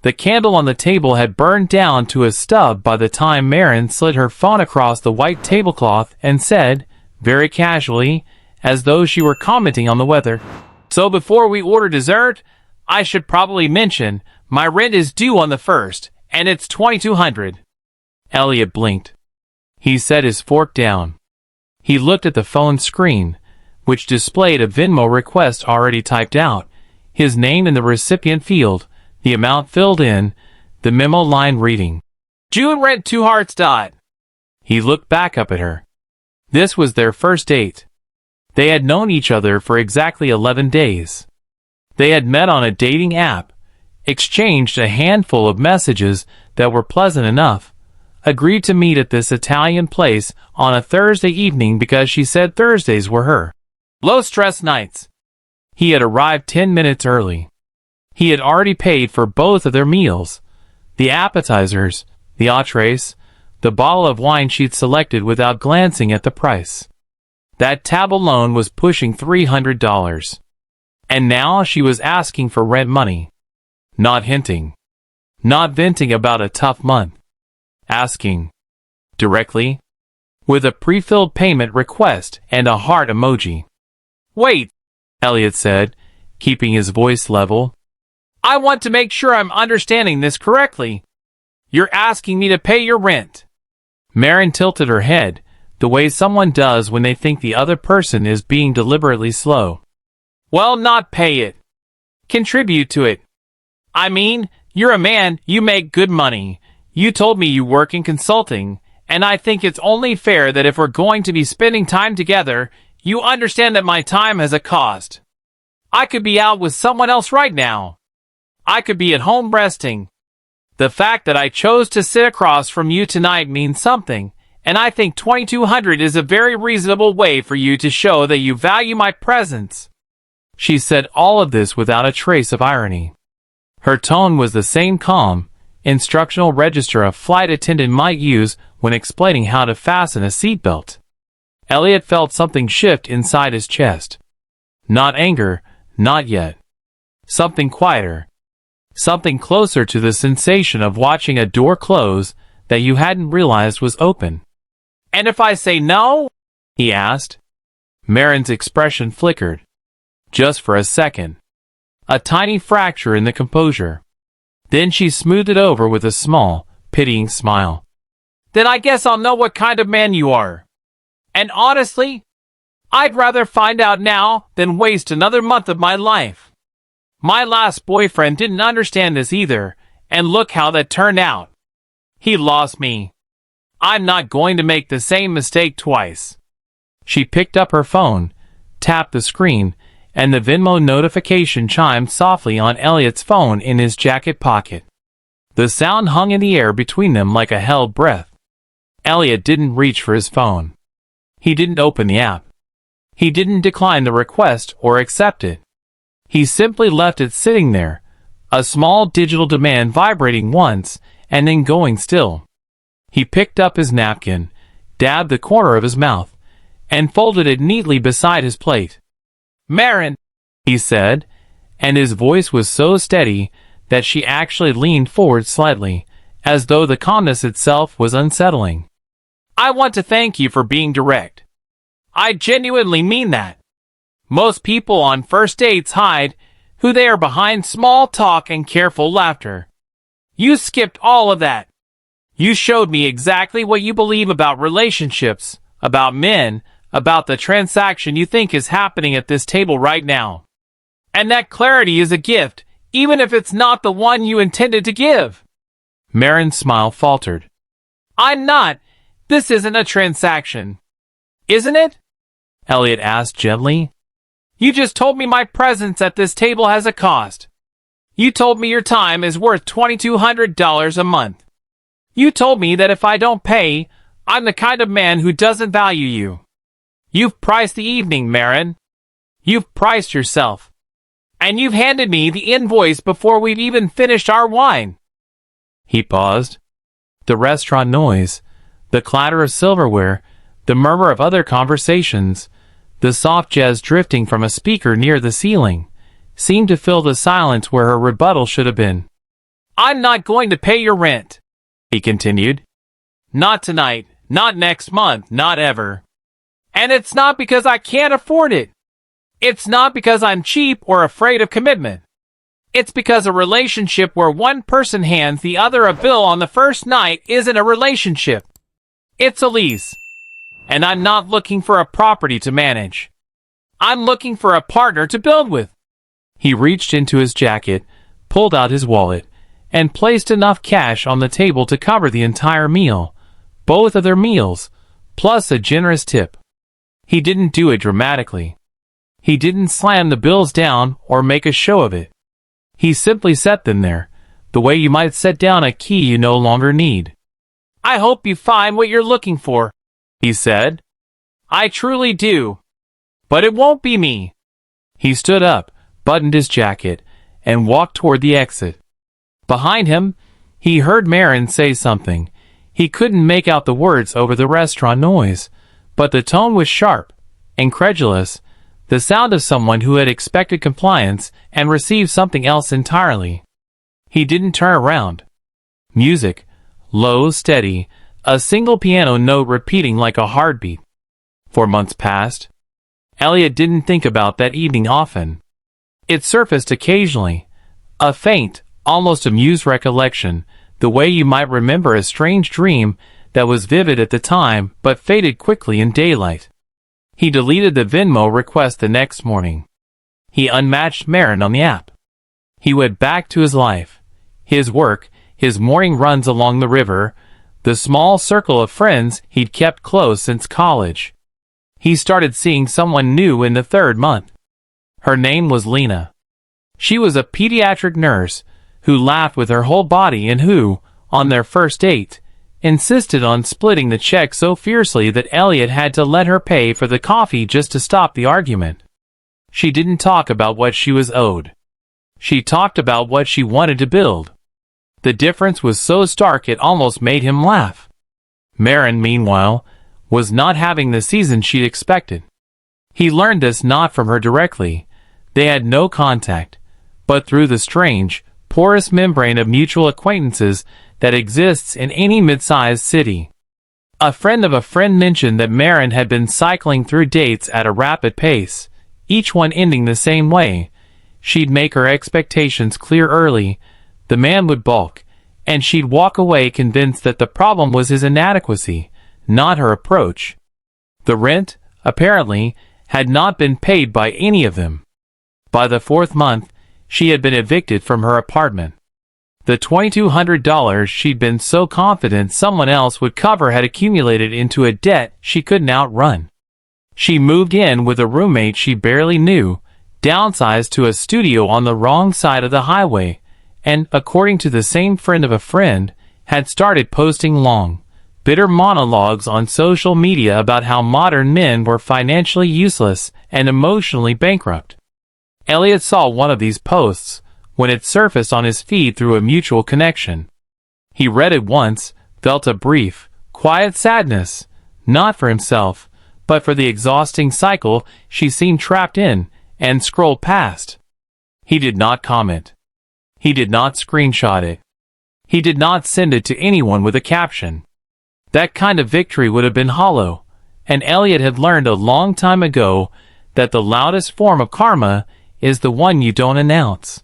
The candle on the table had burned down to a stub by the time Marin slid her phone across the white tablecloth and said, very casually, as though she were commenting on the weather, "So before we order dessert, I should probably mention my rent is due on the 1st, and it's $2,200. Elliot blinked. He set his fork down. He looked at the phone screen, which displayed a Venmo request already typed out, his name in the recipient field, the amount filled in, the memo line reading, "June rent 2 hearts dot." He looked back up at her. This was their first date. They had known each other for exactly 11 days. They had met on a dating app, exchanged a handful of messages that were pleasant enough, agreed to meet at this Italian place on a Thursday evening because she said Thursdays were her low-stress nights. He had arrived 10 minutes early. He had already paid for both of their meals, the appetizers, the entrees, the bottle of wine she'd selected without glancing at the price. That tab alone was pushing $300. And now she was asking for rent money. Not hinting. Not venting about a tough month. Asking. Directly. With a pre-filled payment request and a heart emoji. "Wait," Elliot said, keeping his voice level. "I want to make sure I'm understanding this correctly. You're asking me to pay your rent." Marin tilted her head, the way someone does when they think the other person is being deliberately slow. "Well, not pay it. Contribute to it. I mean, you're a man, you make good money. You told me you work in consulting, and I think it's only fair that if we're going to be spending time together, you understand that my time has a cost. I could be out with someone else right now. I could be at home resting. The fact that I chose to sit across from you tonight means something, and I think $2,200 is a very reasonable way for you to show that you value my presence." She said all of this without a trace of irony. Her tone was the same calm, instructional register a flight attendant might use when explaining how to fasten a seatbelt. Elliot felt something shift inside his chest. Not anger, not yet. Something quieter. Something closer to the sensation of watching a door close that you hadn't realized was open. "And if I say no?" he asked. Marin's expression flickered. Just for a second. A tiny fracture in the composure. Then she smoothed it over with a small, pitying smile. "Then I guess I'll know what kind of man you are. And honestly, I'd rather find out now than waste another month of my life. My last boyfriend didn't understand this either, and look how that turned out. He lost me. I'm not going to make the same mistake twice." She picked up her phone, tapped the screen, and the Venmo notification chimed softly on Elliot's phone in his jacket pocket. The sound hung in the air between them like a held breath. Elliot didn't reach for his phone. He didn't open the app. He didn't decline the request or accept it. He simply left it sitting there, a small digital demand vibrating once and then going still. He picked up his napkin, dabbed the corner of his mouth, and folded it neatly beside his plate. "Marin," he said, and his voice was so steady that she actually leaned forward slightly, as though the calmness itself was unsettling. "I want to thank you for being direct. I genuinely mean that. Most people on first dates hide who they are behind small talk and careful laughter. You skipped all of that. You showed me exactly what you believe about relationships, about men, about the transaction you think is happening at this table right now. And that clarity is a gift, even if it's not the one you intended to give." Marin's smile faltered. "I'm not. This isn't a transaction. Isn't it?" Elliot asked gently. "You just told me my presence at this table has a cost. You told me your time is worth $2,200 a month. You told me that if I don't pay, I'm the kind of man who doesn't value you. You've priced the evening, Marin. You've priced yourself. And you've handed me the invoice before we've even finished our wine." He paused. The restaurant noise, the clatter of silverware, the murmur of other conversations, the soft jazz drifting from a speaker near the ceiling, seemed to fill the silence where her rebuttal should have been. I'm not going to pay your rent, he continued. Not tonight, not next month, not ever. And it's not because I can't afford it. It's not because I'm cheap or afraid of commitment. It's because a relationship where one person hands the other a bill on the first night isn't a relationship. It's a lease. And I'm not looking for a property to manage. I'm looking for a partner to build with. He reached into his jacket, pulled out his wallet, and placed enough cash on the table to cover the entire meal, both of their meals, plus a generous tip. He didn't do it dramatically. He didn't slam the bills down or make a show of it. He simply set them there, the way you might set down a key you no longer need. I hope you find what you're looking for, he said. I truly do. But it won't be me. He stood up, buttoned his jacket, and walked toward the exit. Behind him, he heard Marin say something. He couldn't make out the words over the restaurant noise, but the tone was sharp, incredulous, the sound of someone who had expected compliance and received something else entirely. He didn't turn around. Music, low, steady, a single piano note repeating like a heartbeat. For months passed. Elliot didn't think about that evening often. It surfaced occasionally, a faint, almost amused recollection, the way you might remember a strange dream that was vivid at the time but faded quickly in daylight. He deleted the Venmo request the next morning. He unmatched Marin on the app. He went back to his life, his work, his morning runs along the river, the small circle of friends he'd kept close since college. He started seeing someone new in the third month. Her name was Lena. She was a pediatric nurse who laughed with her whole body and who, on their first date, insisted on splitting the check so fiercely that Elliot had to let her pay for the coffee just to stop the argument. She didn't talk about what she was owed. She talked about what she wanted to build. The difference was so stark it almost made him laugh. Marin, meanwhile, was not having the season she'd expected. He learned this not from her directly. They had no contact, but through the strange, porous membrane of mutual acquaintances that exists in any mid-sized city. A friend of a friend mentioned that Marin had been cycling through dates at a rapid pace, each one ending the same way. She'd make her expectations clear early, the man would balk, and she'd walk away convinced that the problem was his inadequacy, not her approach. The rent, apparently, had not been paid by any of them. By the fourth month, she had been evicted from her apartment. The $2,200 she'd been so confident someone else would cover had accumulated into a debt she couldn't outrun. She moved in with a roommate she barely knew, downsized to a studio on the wrong side of the highway, and, according to the same friend of a friend, had started posting long, bitter monologues on social media about how modern men were financially useless and emotionally bankrupt. Elliot saw one of these posts when it surfaced on his feed through a mutual connection. He read it once, felt a brief, quiet sadness, not for himself, but for the exhausting cycle she seemed trapped in, and scrolled past. He did not comment. He did not screenshot it. He did not send it to anyone with a caption. That kind of victory would have been hollow, and Elliot had learned a long time ago that the loudest form of karma is the one you don't announce.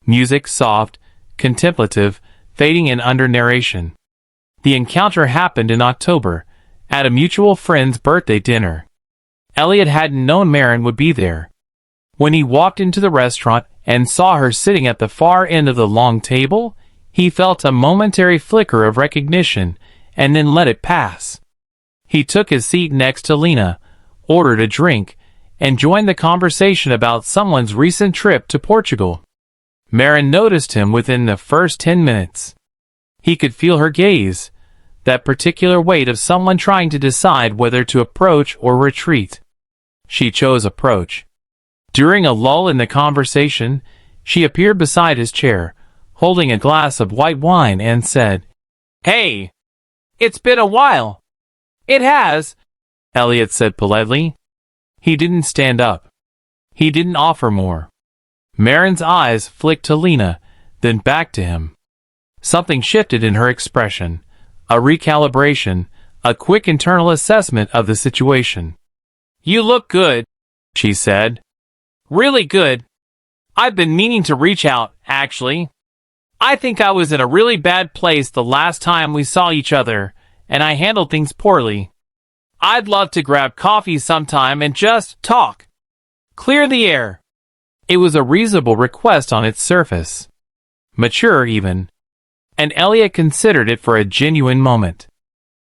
Music soft, contemplative, fading in under narration. The encounter happened in October, at a mutual friend's birthday dinner. Elliot hadn't known Marin would be there. When he walked into the restaurant and saw her sitting at the far end of the long table, he felt a momentary flicker of recognition, and then let it pass. He took his seat next to Lena, ordered a drink, and joined the conversation about someone's recent trip to Portugal. Marin noticed him within the first 10 minutes. He could feel her gaze, that particular weight of someone trying to decide whether to approach or retreat. She chose approach. During a lull in the conversation, she appeared beside his chair, holding a glass of white wine, and said, "Hey, it's been a while." "It has," Elliot said politely. He didn't stand up. He didn't offer more. Marin's eyes flicked to Lena, then back to him. Something shifted in her expression. A recalibration, a quick internal assessment of the situation. "You look good," she said. "Really good. I've been meaning to reach out, actually. I think I was in a really bad place the last time we saw each other, and I handled things poorly. I'd love to grab coffee sometime and just talk. Clear the air." It was a reasonable request on its surface. Mature, even. And Elliot considered it for a genuine moment.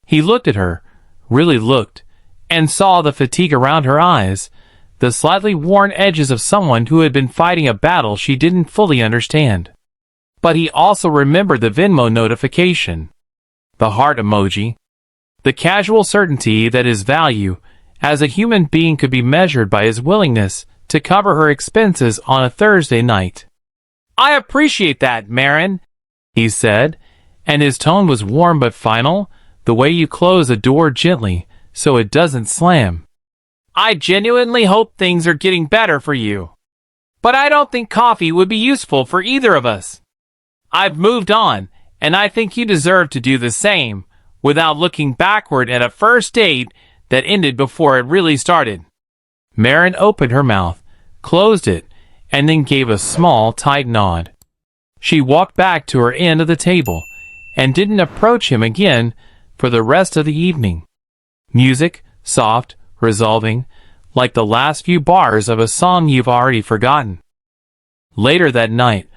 He looked at her, really looked, and saw the fatigue around her eyes, the slightly worn edges of someone who had been fighting a battle she didn't fully understand. But he also remembered the Venmo notification, the heart emoji, the casual certainty that his value as a human being could be measured by his willingness to cover her expenses on a Thursday night. "I appreciate that, Marin," he said, and his tone was warm but final, the way you close a door gently so it doesn't slam. "I genuinely hope things are getting better for you. But I don't think coffee would be useful for either of us. I've moved on, and I think you deserve to do the same, without looking backward at a first date that ended before it really started." Marin opened her mouth, closed it, and then gave a small, tight nod. She walked back to her end of the table, and didn't approach him again for the rest of the evening. Music, soft, resolving, like the last few bars of a song you've already forgotten. Later that night,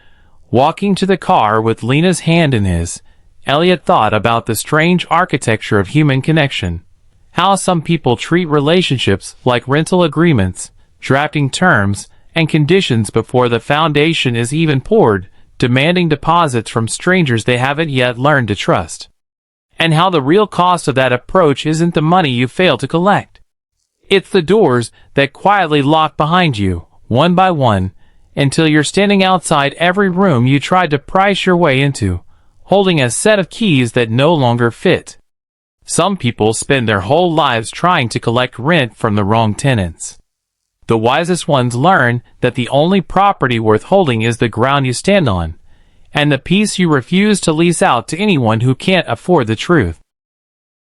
walking to the car with Lena's hand in his, Elliot thought about the strange architecture of human connection. How some people treat relationships like rental agreements, drafting terms and conditions before the foundation is even poured, demanding deposits from strangers they haven't yet learned to trust. And how the real cost of that approach isn't the money you fail to collect. It's the doors that quietly lock behind you, one by one, until you're standing outside every room you tried to price your way into, holding a set of keys that no longer fit. Some people spend their whole lives trying to collect rent from the wrong tenants. The wisest ones learn that the only property worth holding is the ground you stand on, and the piece you refuse to lease out to anyone who can't afford the truth.